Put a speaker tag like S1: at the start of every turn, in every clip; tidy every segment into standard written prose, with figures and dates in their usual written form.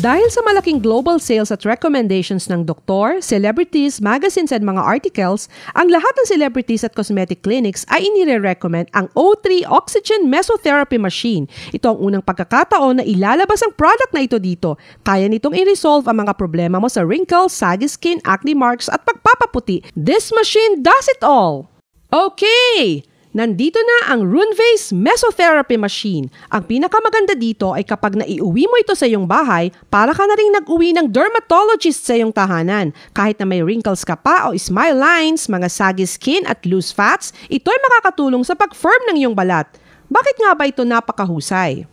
S1: Dahil sa malaking global sales at recommendations ng doktor, celebrities, magazines at mga articles, ang lahat ng celebrities at cosmetic clinics ay inire-recommend ang O3 Oxygen Mesotherapy Machine. Ito ang unang pagkakataon na ilalabas ang product na ito dito. Kaya nitong i-resolve ang mga problema mo sa wrinkles, saggy skin, acne marks at pagpapaputi. This machine does it all! Okay! Nandito na ang RuneVase Mesotherapy Machine. Ang pinakamaganda dito ay kapag naiuwi mo ito sa iyong bahay, para ka na ring nag-uwi ng dermatologist sa iyong tahanan. Kahit na may wrinkles ka pa o smile lines, mga saggy skin at loose fats, ito ay makakatulong sa pag-firm ng iyong balat. Bakit nga ba ito napakahusay?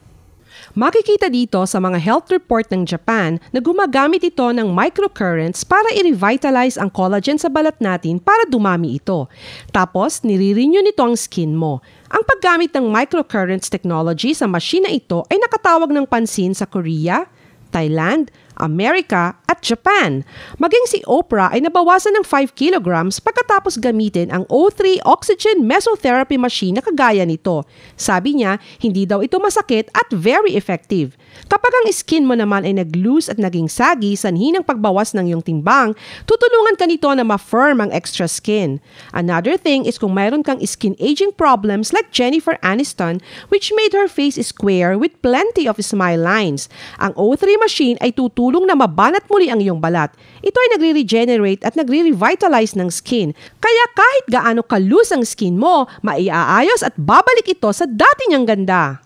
S1: Makikita dito sa mga health report ng Japan na gumagamit ito ng microcurrents para i-revitalize ang collagen sa balat natin para dumami ito. Tapos, nire-renew nito ang skin mo. Ang paggamit ng microcurrents technology sa machine na ito ay nakatawag ng pansin sa Korea, Thailand, Amerika at Japan. Maging si Oprah ay nabawasan ng 5 kilograms pagkatapos gamitin ang O3 Oxygen Mesotherapy Machine na kagaya nito. Sabi niya, hindi daw ito masakit at very effective. Kapag ang skin mo naman ay nag-loose at naging saggy sanhi ng pagbawas ng iyong timbang, tutulungan ka nito na ma-firm ang extra skin. Another thing is kung mayroon kang skin aging problems like Jennifer Aniston, which made her face square with plenty of smile lines. Ang O3 machine ay tutulong na mabanat muli ang iyong balat. Ito ay nagre-regenerate at nagre-revitalize ng skin. Kaya kahit gaano ka-loose ang skin mo, maiaayos at babalik ito sa dati niyang ganda.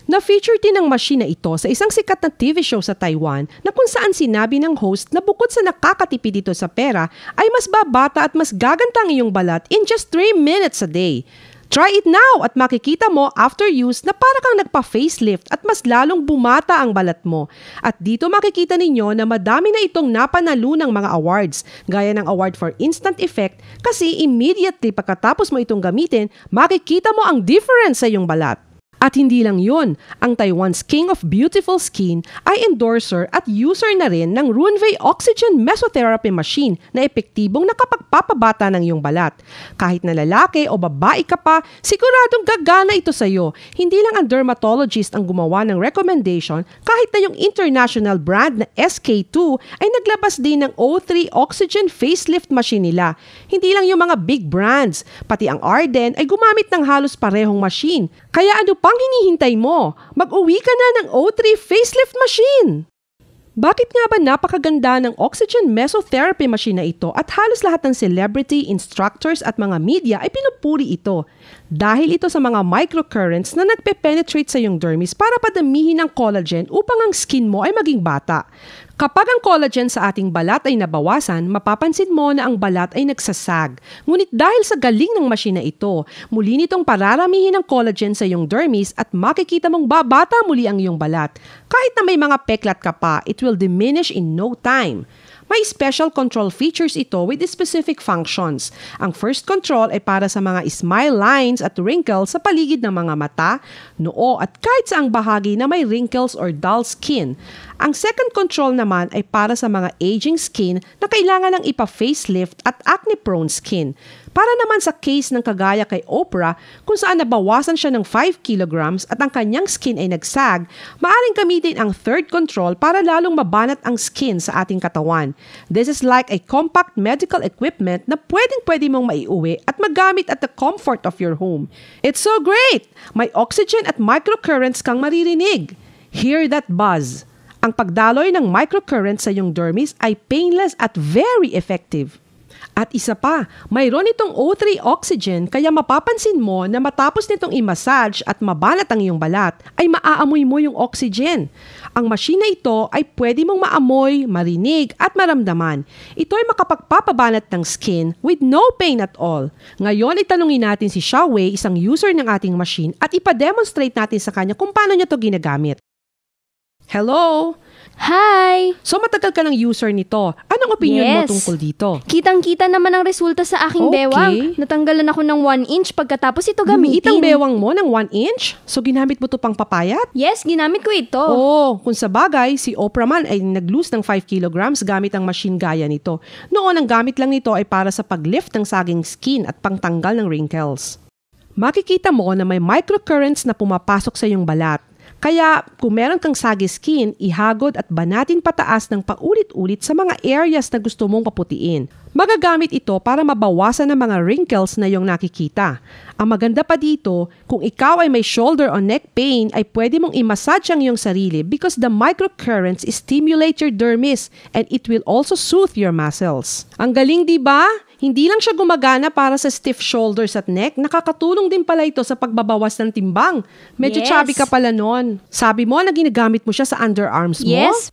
S1: Na-feature din ang machine na ito sa isang sikat na TV show sa Taiwan na kung saan sinabi ng host na bukod sa nakakatipid dito sa pera, ay mas babata at mas gaganda ang iyong balat in just 3 minutes a day. Try it now at makikita mo after use na para kang nagpa-facelift at mas lalong bumata ang balat mo. At dito makikita ninyo na madami na itong napanalo ng mga awards, gaya ng Award for Instant Effect kasi immediately pagkatapos mo itong gamitin, makikita mo ang difference sa iyong balat. At hindi lang yun, ang Taiwan's King of Beautiful Skin ay endorser at user na rin ng RuneVase Oxygen Mesotherapy Machine na epektibong nakapagpapabata ng iyong balat. Kahit na lalaki o babae ka pa, siguradong gagana ito sa iyo. Hindi lang ang dermatologist ang gumawa ng recommendation, kahit na yung international brand na SK2 ay naglabas din ng O3 Oxygen Facelift Machine nila. Hindi lang yung mga big brands, pati ang Arden ay gumamit ng halos parehong machine. Kaya ano pang hinihintay mo? Mag-uwi ka na ng O3 Facelift Machine! Bakit nga ba napakaganda ng Oxygen Mesotherapy Machine na ito at halos lahat ng celebrity, instructors at mga media ay pinupuri ito? Dahil ito sa mga microcurrents na nagpe-penetrate sa iyong dermis para padamihin ang collagen upang ang skin mo ay maging bata. Kapag ang collagen sa ating balat ay nabawasan, mapapansin mo na ang balat ay nagsasag. Ngunit dahil sa galing ng machine na ito, muli nitong pararamihin ang collagen sa iyong dermis at makikita mong babata muli ang iyong balat. Kahit na may mga peklat ka pa, it will diminish in no time. May special control features ito with specific functions. Ang first control ay para sa mga smile lines at wrinkles sa paligid ng mga mata, noo at kahit saang bahagi na may wrinkles or dull skin. Ang second control naman ay para sa mga aging skin na kailangan ng ipa-facelift at acne-prone skin. Para naman sa case ng kagaya kay Oprah, kung saan nabawasan siya ng 5 kilograms at ang kanyang skin ay nagsag, maaaring gamitin ang third control para lalong mabanat ang skin sa ating katawan. This is like a compact medical equipment na pwedeng-pwede mong maiuwi at magamit at the comfort of your home. It's so great! May oxygen at microcurrents kang maririnig. Hear that buzz. Ang pagdaloy ng microcurrents sa iyong dermis ay painless at very effective. At isa pa, mayroon itong O3 Oxygen kaya mapapansin mo na matapos nitong i-massage at mabanat ang iyong balat, ay maaamoy mo yung oxygen. Ang machine na ito ay pwede mong maamoy, marinig at maramdaman. Ito ay makapagpapabanat ng skin with no pain at all. Ngayon itanungin natin si Xiaowei, isang user ng ating machine, at ipademonstrate natin sa kanya kung paano niya ito ginagamit. Hello!
S2: Hi!
S1: So matagal ka ng user nito. Anong opinion mo tungkol dito?
S2: Kitang-kita naman ang resulta sa aking bewang. Natanggalan ako ng 1 inch pagkatapos ito gamitin.
S1: Lumiit ang bewang mo ng 1 inch? So ginamit mo ito pang papayat?
S2: Yes, ginamit ko ito.
S1: Kung sa bagay, si Oprah man ay nag-lose ng 5 kilograms gamit ang machine gaya nito. Noon, ang gamit lang nito ay para sa pag-lift ng saging skin at pangtanggal ng wrinkles. Makikita mo na may microcurrents na pumapasok sa iyong balat. Kaya kung meron kang saggy skin, ihagod at banatin pataas ng paulit-ulit sa mga areas na gusto mong paputiin. Magagamit ito para mabawasan ang mga wrinkles na iyong nakikita. Ang maganda pa dito, kung ikaw ay may shoulder or neck pain, ay pwede mong i-massage ang iyong sarili because the microcurrents stimulate your dermis and it will also soothe your muscles. Ang galing, di ba? Hindi lang siya gumagana para sa stiff shoulders at neck, nakakatulong din pala ito sa pagbabawas ng timbang. Medyo chubby ka pala nun. Sabi mo na ginagamit mo siya sa underarms mo?
S2: Yes.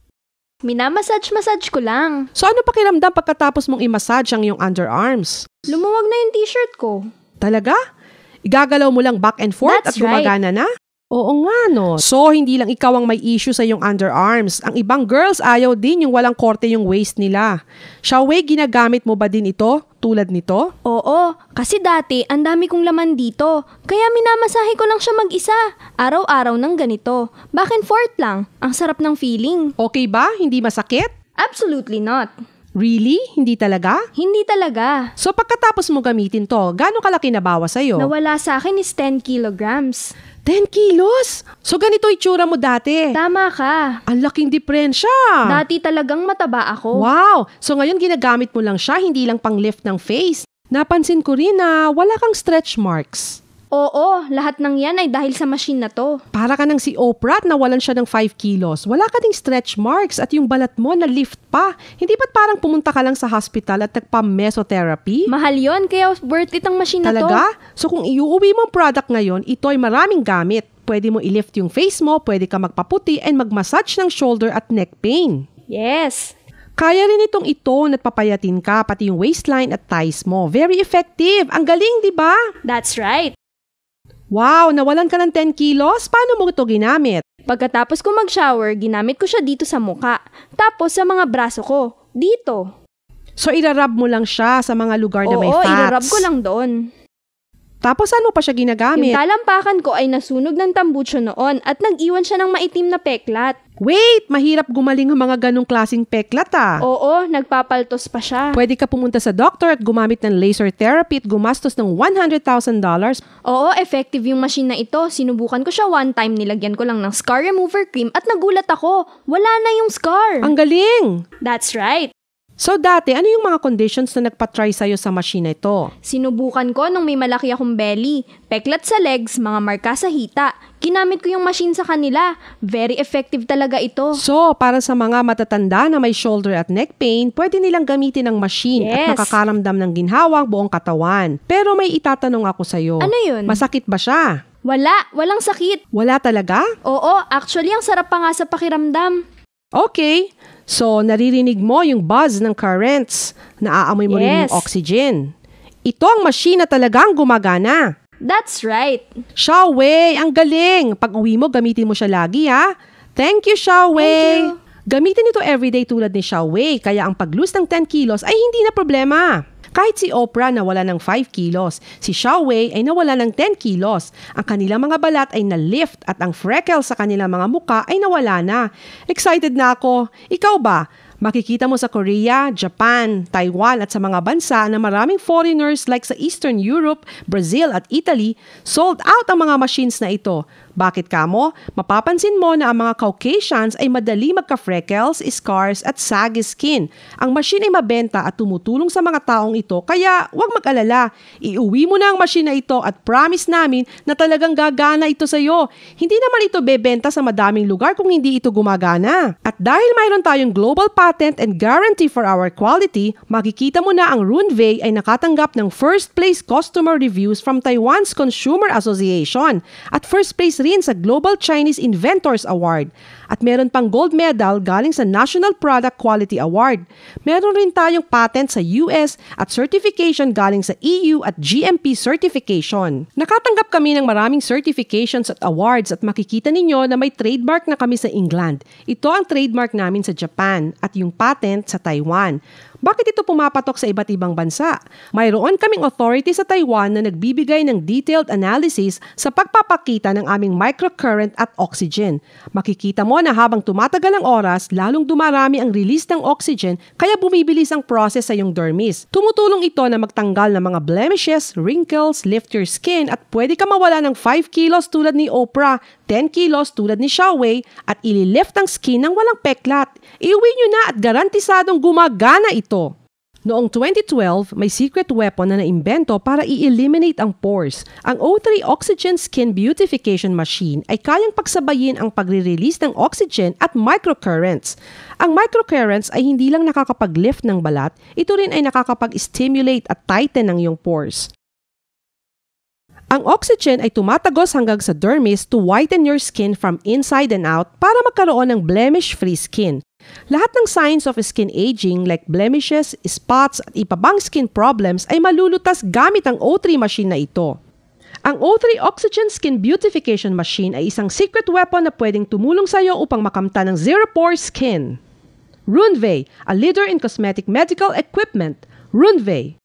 S2: Minamassage ko lang.
S1: So ano pakiramdam pagkatapos mong i-massage ang iyong underarms?
S2: Lumuwag na yung t-shirt ko.
S1: Talaga? Igagalaw mo lang back and forth at gumagana na? Oo nga, no? So, hindi lang ikaw ang may issue sa iyong underarms. Ang ibang girls ayaw din yung walang korte yung waist nila. Xiaowei, ginagamit mo ba din ito? Tulad nito?
S2: Oo, kasi dati ang dami kong laman dito. Kaya minamasahe ko lang siya mag-isa. Araw-araw ng ganito. Back and forth lang. Ang sarap ng feeling.
S1: Okay ba? Hindi masakit?
S2: Absolutely not.
S1: Really? Hindi talaga?
S2: Hindi talaga.
S1: So, pagkatapos mo gamitin to, gaano kalaki na bawas sa'yo?
S2: Nawala sa akin is 10 kilograms.
S1: 10 kilos? So ganito itsura mo dati?
S2: Tama ka.
S1: Ang laking diferensya.
S2: Dati talagang mataba ako.
S1: Wow! So ngayon ginagamit mo lang siya, hindi lang pang lift ng face. Napansin ko rin na wala kang stretch marks.
S2: Oo, lahat ng yan ay dahil sa machine na to.
S1: Para ka ng si Oprah at nawalan siya ng 5 kilos. Wala ka ding stretch marks at yung balat mo na lift pa. Hindi ba't parang pumunta ka lang sa hospital at nagpa-mesotherapy?
S2: Mahal yon, kaya worth it ang machine na to.
S1: Talaga? So kung iuuwi mo ang product ngayon, ito ay maraming gamit. Pwede mo i-lift yung face mo, pwede ka magpaputi and mag-massage ng shoulder at neck pain.
S2: Yes.
S1: Kaya rin itong ito at papayatin ka, pati yung waistline at thighs mo. Very effective. Ang galing, di ba?
S2: That's right.
S1: Wow, nawalan ka ng 10 kilos? Paano mo ito ginamit?
S2: Pagkatapos ko mag-shower, ginamit ko siya dito sa muka. Tapos sa mga braso ko, dito.
S1: So irarab mo lang siya sa mga lugar na may fats?
S2: Oo, irarab ko lang doon.
S1: Tapos saan mo pa siya ginagamit?
S2: Yung talampakan ko ay nasunog ng tambucho noon at nag-iwan siya ng maitim na peklat.
S1: Wait, mahirap gumaling ang mga ganong klaseng peklat ah.
S2: Oo, nagpapaltos pa siya.
S1: Pwede ka pumunta sa doctor at gumamit ng laser therapy at gumastos ng $100,000.
S2: Oo, effective yung machine na ito. Sinubukan ko siya one time, nilagyan ko lang ng scar remover cream at nagulat ako. Wala na yung scar.
S1: Ang galing!
S2: That's right.
S1: So dati, ano yung mga conditions na nagpa-try sa'yo sa machine na ito?
S2: Sinubukan ko nung may malaki akong belly, peklat sa legs, mga marka sa hita. Ginamit ko yung machine sa kanila. Very effective talaga ito.
S1: So, para sa mga matatanda na may shoulder at neck pain, pwede nilang gamitin ang machine at nakakaramdam ng ginhawang buong katawan. Pero may itatanong ako sa'yo.
S2: Ano yun?
S1: Masakit ba siya?
S2: Walang sakit.
S1: Wala talaga?
S2: Oo, actually ang sarap pa nga sa pakiramdam.
S1: Okay. So, naririnig mo yung buzz ng currents. Naaamoy mo rin yung oxygen. Ito ang machine na talagang gumagana.
S2: That's right.
S1: Xiaowei, ang galing. Pag uwi mo, gamitin mo siya lagi, ha? Thank you, Xiaowei.
S2: Thank you.
S1: Gamitin ito everyday tulad ni Xiaowei, kaya ang pag-lose ng 10 kilos ay hindi na problema. Kahit si Oprah nawala ng 5 kilos, si Xiaowei ay nawala ng 10 kilos. Ang kanilang mga balat ay na-lift at ang freckles sa kanilang mga muka ay nawala na. Excited na ako. Ikaw ba? Makikita mo sa Korea, Japan, Taiwan at sa mga bansa na maraming foreigners like sa Eastern Europe, Brazil at Italy, sold out ang mga machines na ito. Bakit kamo? Mapapansin mo na ang mga Caucasians ay madali magka-freckles, scars at saggy skin. Ang machine ay mabenta at tumutulong sa mga taong ito, kaya huwag mag-alala. Iuwi mo na ang machine na ito at promise namin na talagang gagana ito sa iyo. Hindi naman ito bebenta sa madaming lugar kung hindi ito gumagana. At dahil mayroon tayong global patent and guarantee for our quality, makikita mo na ang Runway ay nakatanggap ng first place customer reviews from Taiwan's Consumer Association at first place rin sa Global Chinese Inventors Award. At meron pang gold medal galing sa National Product Quality Award. Meron rin tayong patent sa US at certification galing sa EU at GMP certification. Nakatanggap kami ng maraming certifications at awards at makikita ninyo na may trademark na kami sa England. Ito ang trademark namin sa Japan. At at yung patent sa Taiwan. Bakit ito pumapatok sa iba't ibang bansa? Mayroon kaming authority sa Taiwan na nagbibigay ng detailed analysis sa pagpapakita ng aming microcurrent at oxygen. Makikita mo na habang tumatagal ang oras, lalong dumarami ang release ng oxygen kaya bumibilis ang process sa iyong dermis. Tumutulong ito na magtanggal ng mga blemishes, wrinkles, lift your skin at pwede ka mawala ng 5 kilos tulad ni Oprah, 10 kilos tulad ni Xiaowei at ililift ang skin ng walang peklat. Iuwi nyo na at garantisadong gumagana ito. Noong 2012, may secret weapon na naimbento para i-eliminate ang pores. Ang O3 Oxygen Skin Beautification Machine ay kayang pagsabayin ang pagre-release ng oxygen at microcurrents. Ang microcurrents ay hindi lang nakakapag-lift ng balat, ito rin ay nakakapag-stimulate at tighten ng iyong pores. Ang oxygen ay tumatagos hanggang sa dermis to whiten your skin from inside and out para magkaroon ng blemish-free skin. Lahat ng signs of skin aging like blemishes, spots at iba pang skin problems ay malulutas gamit ang O3 machine na ito. Ang O3 Oxygen Skin Beautification Machine ay isang secret weapon na pwedeng tumulong sa iyo upang makamtan ng zero-pore skin. Runway, a leader in cosmetic medical equipment. Runway.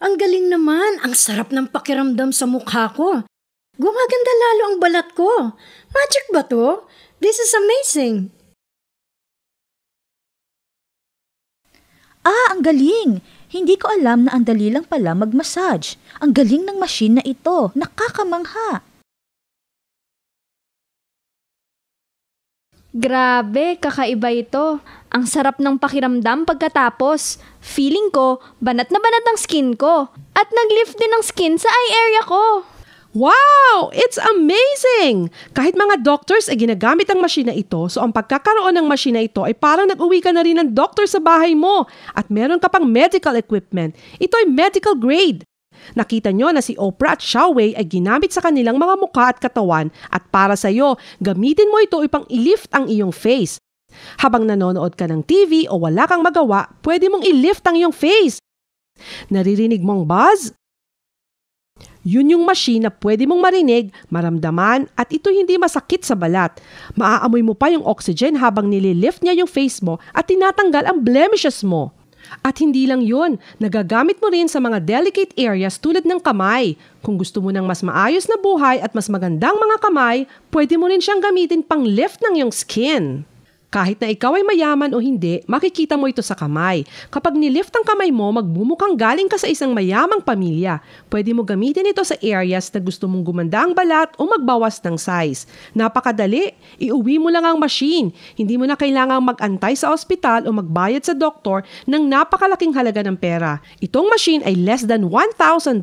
S3: Ang galing naman, ang sarap ng pakiramdam sa mukha ko. Gumaganda lalo ang balat ko. Magic ba to? This is amazing.
S4: Ang galing! Hindi ko alam na ang dali lang pala mag-massage. Ang galing ng machine na ito. Nakakamangha.
S2: Grabe, kakaiba ito. Ang sarap ng pakiramdam pagkatapos. Feeling ko, banat na banat ang skin ko. At nag-lift din ang skin sa eye area ko.
S1: Wow! It's amazing! Kahit mga doctors ay ginagamit ang machine na ito, so ang pagkakaroon ng machine na ito ay parang nag-uwi ka na rin ng doctor sa bahay mo at meron ka pang medical equipment. Ito ay medical grade. Nakita nyo na si Oprah at Xiaowei ay ginamit sa kanilang mga mukha at katawan at para sa iyo, gamitin mo ito upang i-lift ang iyong face. Habang nanonood ka ng TV o wala kang magawa, pwede mong i-lift ang iyong face. Naririnig mo ang buzz? Yun yung machine na pwede mong marinig, maramdaman at ito hindi masakit sa balat. Maaamoy mo pa yung oxygen habang nililift niya yung face mo at tinatanggal ang blemishes mo. At hindi lang yun, nagagamit mo rin sa mga delicate areas tulad ng kamay. Kung gusto mo ng mas maayos na buhay at mas magandang mga kamay, pwede mo rin siyang gamitin pang lift ng iyong skin. Kahit na ikaw ay mayaman o hindi, makikita mo ito sa kamay. Kapag nilift ang kamay mo, magmumukhang galing ka sa isang mayamang pamilya. Pwede mo gamitin ito sa areas na gusto mong gumanda ang balat o magbawas ng size. Napakadali, iuwi mo lang ang machine. Hindi mo na kailangang mag-antay sa ospital o magbayad sa doktor ng napakalaking halaga ng pera. Itong machine ay less than $1,000.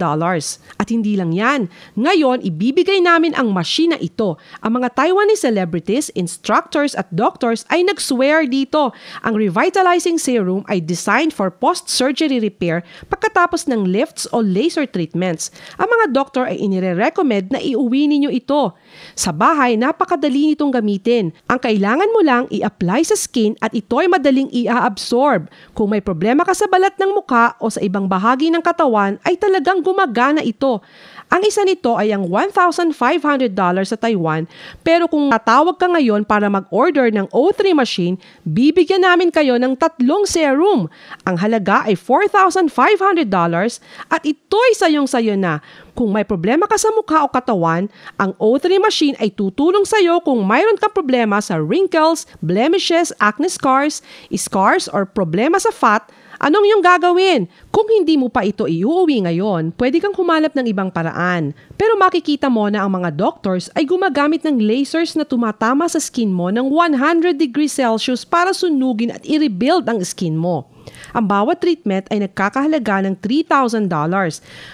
S1: At hindi lang yan. Ngayon, ibibigay namin ang machine na ito. Ang mga Taiwanese celebrities, instructors at doctors ay ay nag-swear dito. Ang revitalizing serum ay designed for post-surgery repair pagkatapos ng lifts o laser treatments. Ang mga doktor ay inire-recommend na iuwi ninyo ito. Sa bahay, napakadali nitong gamitin. Ang kailangan mo lang i-apply sa skin at ito ay madaling i-absorb. Kung may problema ka sa balat ng muka o sa ibang bahagi ng katawan, ay talagang gumagana ito. Ang isa nito ay ang $1,500 sa Taiwan, pero kung tatawag ka ngayon para mag-order ng O3 machine, bibigyan namin kayo ng 3 serum. Ang halaga ay $4,500 at ito'y sayong-sayo na. Kung may problema ka sa mukha o katawan, ang O3 machine ay tutulong sa iyo kung mayroon kang problema sa wrinkles, blemishes, acne scars or problema sa fat. Anong iyong gagawin? Kung hindi mo pa ito iuuwi ngayon, pwede kang humanap ng ibang paraan. Pero makikita mo na ang mga doctors ay gumagamit ng lasers na tumatama sa skin mo ng 100 degrees Celsius para sunugin at i-rebuild ang skin mo. Ang bawat treatment ay nagkakahalaga ng $3,000.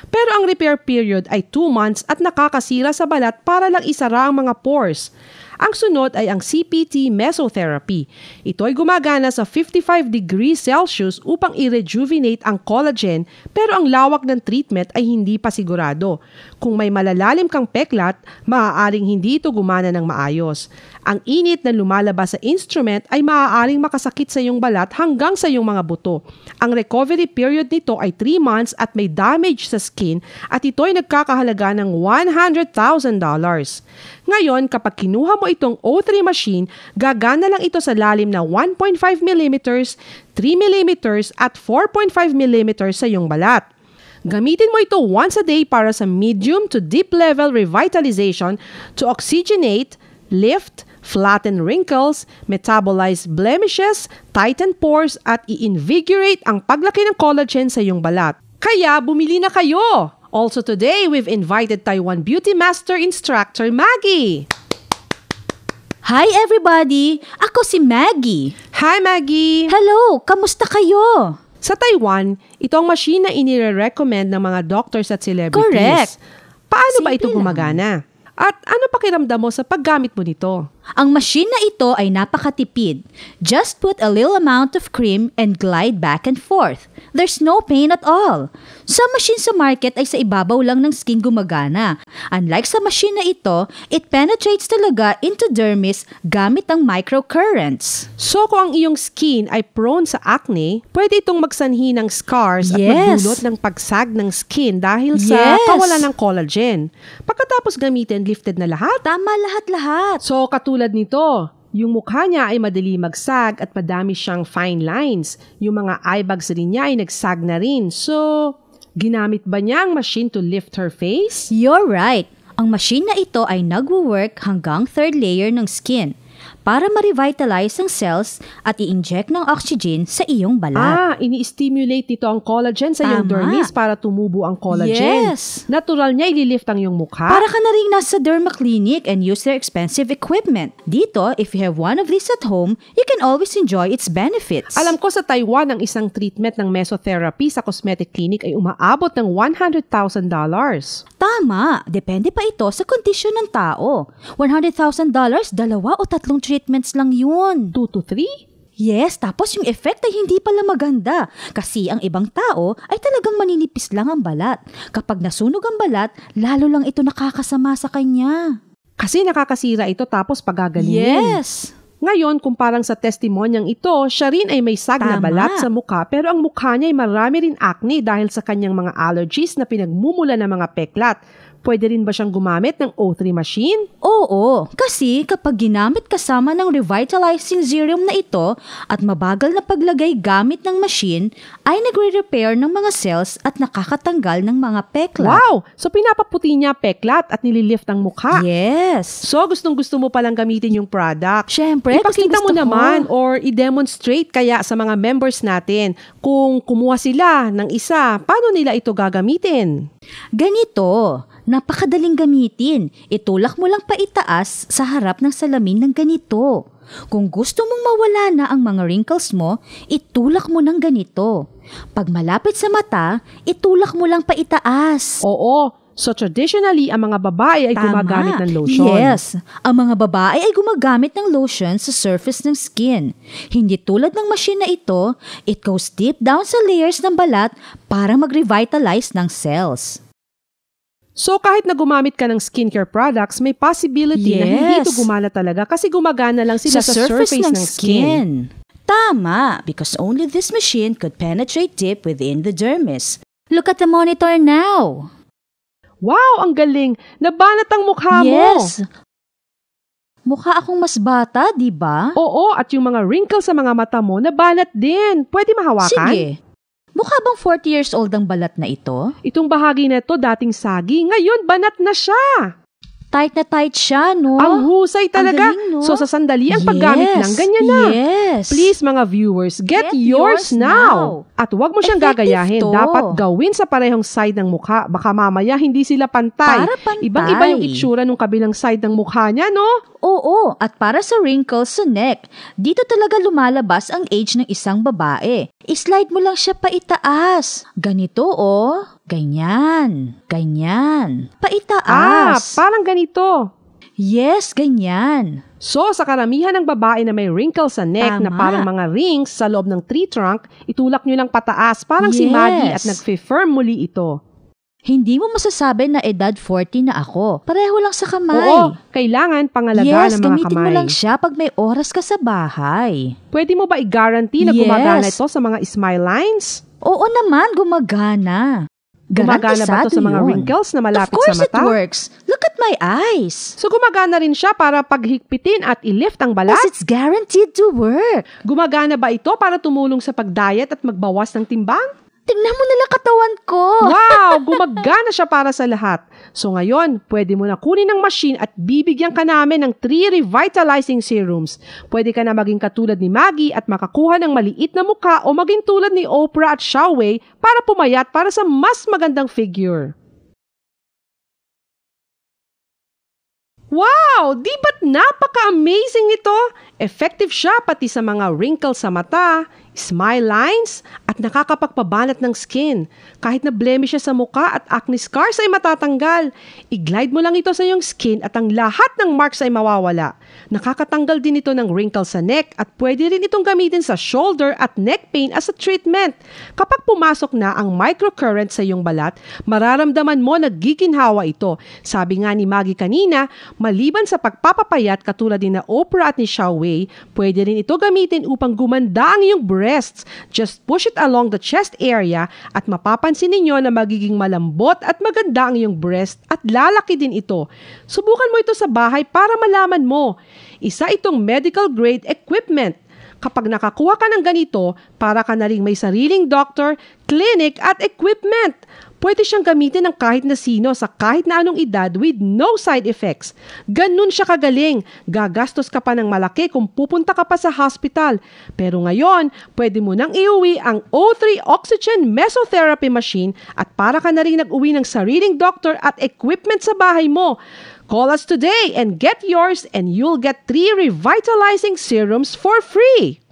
S1: Pero ang repair period ay 2 months at nakakasira sa balat para lang isara ang mga pores. Ang sunod ay ang CPT mesotherapy. Ito ay gumagana sa 55 degrees Celsius upang i-rejuvenate ang collagen, pero ang lawak ng treatment ay hindi pa sigurado. Kung may malalalim kang peklat, maaaring hindi ito gumana ng maayos. Ang init na lumalabas sa instrument ay maaaring makasakit sa iyong balat hanggang sa iyong mga buto. Ang recovery period nito ay 3 months at may damage sa skin at ito ay nagkakahalaga ng $100,000. Ngayon, kapag kinuha mo itong O3 machine, gagana lang ito sa lalim na 1.5 mm, 3 mm at 4.5 mm sa iyong balat. Gamitin mo ito once a day para sa medium to deep level revitalization to oxygenate, lift, flatten wrinkles, metabolize blemishes, tighten pores at i-invigorate ang paglaki ng collagen sa iyong balat. Kaya bumili na kayo! Also today, we've invited Taiwan Beauty Master Instructor Maggie.
S4: Hi everybody! Ako si Maggie.
S1: Hi Maggie!
S4: Hello! Kamusta kayo?
S1: Sa Taiwan, ito ang machine na inire-recommend ng mga doctors at celebrities.
S4: Correct.
S1: Paano ba
S4: Simple
S1: ito gumagana? At ano pakiramdam mo sa paggamit mo nito?
S4: Ang machine na ito ay napakatipid. Just put a little amount of cream and glide back and forth. There's no pain at all. Sa machine sa market ay sa ibabaw lang ng skin gumagana. Unlike sa machine na ito, it penetrates talaga into dermis gamit ang microcurrents.
S1: So kung ang iyong skin ay prone sa acne, pwede itong magsanhi ng scars at
S4: Yes.
S1: magdulot ng pagsag ng skin dahil sa
S4: Yes.
S1: kawalan ng collagen. Pagkatapos gamitin, lifted na lahat.
S4: Tama lahat-lahat.
S1: So katulad nito, yung mukha niya ay madali magsag at madami siyang fine lines. Yung mga eye bags rin niya ay nagsag na rin. So, ginamit ba niya ang machine to lift her face?
S4: You're right. Ang machine na ito ay nagwo-work hanggang 3rd layer ng skin para ma-revitalize ang cells at i-inject ng oxygen sa iyong balat.
S1: Ini-stimulate dito ang collagen sa iyong
S4: Tama.
S1: dermis para tumubo ang collagen.
S4: Yes.
S1: Natural niya ililift ang iyong mukha.
S4: Para ka na rin nasa derma clinic and use their expensive equipment. Dito, if you have one of these at home, you can always enjoy its benefits.
S1: Alam ko sa Taiwan, ang isang treatment ng mesotherapy sa cosmetic clinic ay umaabot ng $100,000.
S4: Tama. Depende pa ito sa kondisyon ng tao. $100,000, 2 o 3 treatments lang yun.
S1: 2 to 3?
S4: Yes, tapos yung effect ay hindi pala maganda kasi ang ibang tao ay talagang maninipis lang ang balat. Kapag nasunog ang balat, lalo lang ito nakakasama sa kanya.
S1: Kasi nakakasira ito tapos pagagalingin.
S4: Yes.
S1: Ngayon, kung parang sa testimonyang ito, siya rin ay may sag na
S4: Tama.
S1: balat sa mukha pero ang mukha niya ay marami rin acne dahil sa kanyang mga allergies na pinagmumula ng mga peklat. Pwede rin ba siyang gumamit ng O3 machine?
S4: Oo, kasi kapag ginamit kasama ng revitalizing serum na ito at mabagal na paglagay gamit ng machine, ay nagre-repair ng mga cells at nakakatanggal ng mga peklat.
S1: Wow! So pinapaputi niya peklat at nililift ang mukha.
S4: Yes.
S1: So gustong-gusto mo palang gamitin yung product.
S4: Siyempre,
S1: Ipakita mo
S4: gusto-gusto ko.
S1: naman or i-demonstrate kaya sa mga members natin kung kumuha sila ng isa, paano nila ito gagamitin?
S4: Ganito, napakadaling gamitin. Itulak mo lang pa itaas sa harap ng salamin ng ganito. Kung gusto mong mawala na ang mga wrinkles mo, itulak mo ng ganito. Pag malapit sa mata, itulak mo lang pa itaas.
S1: Oo, So traditionally, ang mga babae ay gumagamit ng lotion.
S4: Yes, ang mga babae ay gumagamit ng lotion sa surface ng skin. Hindi tulad ng machine na ito, it goes deep down sa layers ng balat para mag-revitalize ng cells.
S1: So kahit na gumamit ka ng skincare products, may possibility na hindi ito gumana talaga kasi gumagana lang sila sa surface ng skin.
S4: Tama, because only this machine could penetrate deep within the dermis. Look at the monitor now.
S1: Wow, ang galing! Nabanat ang mukha mo!
S4: Yes! Mukha akong mas bata, di ba?
S1: Oo, at yung mga wrinkles sa mga mata mo, nabanat din. Pwede mahawakan?
S4: Sige. Mukha bang 40 years old ang balat na ito?
S1: Itong bahagi na ito dating sagi, ngayon banat na siya.
S4: Tight na tight siya, no?
S1: Ang husay talaga.
S4: Ang galing, no?
S1: So sa sandali ang paggamit lang, ganyan na.
S4: Yes.
S1: Please mga viewers, get yours now. At huwag mo siyang
S4: Effective
S1: gagayahin.
S4: to.
S1: Dapat gawin sa parehong side ng mukha. Baka mamaya hindi sila pantay.
S4: Para pantay.
S1: Ibang-iba yung itsura ng kabilang side ng mukha niya, no?
S4: Oo, at para sa wrinkles sa neck, dito talaga lumalabas ang age ng isang babae. I-slide mo lang siya paitaas. Ganito, oh. Ganyan. Ganyan. Paitaas.
S1: Parang ganito.
S4: Yes, ganyan.
S1: So, sa karamihan ng babae na may wrinkles sa neck na
S4: Tama.
S1: parang mga rings sa loob ng tree trunk, itulak nyo lang pataas, parang si
S4: Yes.
S1: Maggie at nag-firm muli ito.
S4: Hindi mo masasabi na edad 40 na ako. Pareho lang sa kamay.
S1: Oo, kailangan pangalagaan ng mga
S4: gamitin
S1: kamay.
S4: mo lang siya pag may oras ka sa bahay.
S1: Pwede mo ba i-guarantee na
S4: Yes.
S1: gumagana ito sa mga smile lines?
S4: Oo naman, gumagana.
S1: Gumagana ba ito sa mga
S4: yun.
S1: wrinkles na malapit
S4: Of course
S1: sa mata?
S4: it works. Look at my eyes.
S1: So gumagana rin siya para paghigpitin at i-lift ang balat?
S4: Yes, it's guaranteed to work.
S1: Gumagana ba ito para tumulong sa pag-diet at magbawas ng timbang?
S4: Tingnan mo nalang katawan ko.
S1: Wow! Gumagana siya para sa lahat. So ngayon, pwede mo na kunin ang machine at bibigyan ka namin ng 3 revitalizing serums. Pwede ka na maging katulad ni Maggie at makakuha ng maliit na mukha o maging tulad ni Oprah at Xiaowei para pumayat para sa mas magandang figure. Wow! Di ba't napaka-amazing nito? Effective siya pati sa mga wrinkles sa mata, smile lines, at nakakapagpabanat ng skin. Kahit na blemish siya sa muka at acne scars ay matatanggal. I-glide mo lang ito sa iyong skin at ang lahat ng marks ay mawawala. Nakakatanggal din ito ng wrinkles sa neck at pwede rin itong gamitin sa shoulder at neck pain as a treatment. Kapag pumasok na ang microcurrent sa iyong balat, mararamdaman mo na giginhawa ito. Sabi nga ni Maggie kanina, maliban sa pagpapapayat katulad ni na Oprah at ni Xiaowei, pwede rin ito gamitin upang gumanda ang iyong breasts. Just push it along the chest area at mapapansin ninyo na magiging malambot at maganda ang iyong breast at lalaki din ito. Subukan mo ito sa bahay para malaman mo. Isa itong medical grade equipment. Kapag nakakuha ka ng ganito, para ka na rin may sariling doctor, clinic at equipment. Pwede siyang gamitin ng kahit na sino sa kahit na anong edad with no side effects. Ganun siya kagaling. Gagastos ka pa ng malaki kung pupunta ka pa sa hospital. Pero ngayon, pwede mo nang iuwi ang O3 Oxygen Mesotherapy Machine at para ka na rin nag-uwi ng sariling doctor at equipment sa bahay mo. Call us today and get yours and you'll get 3 revitalizing serums for free.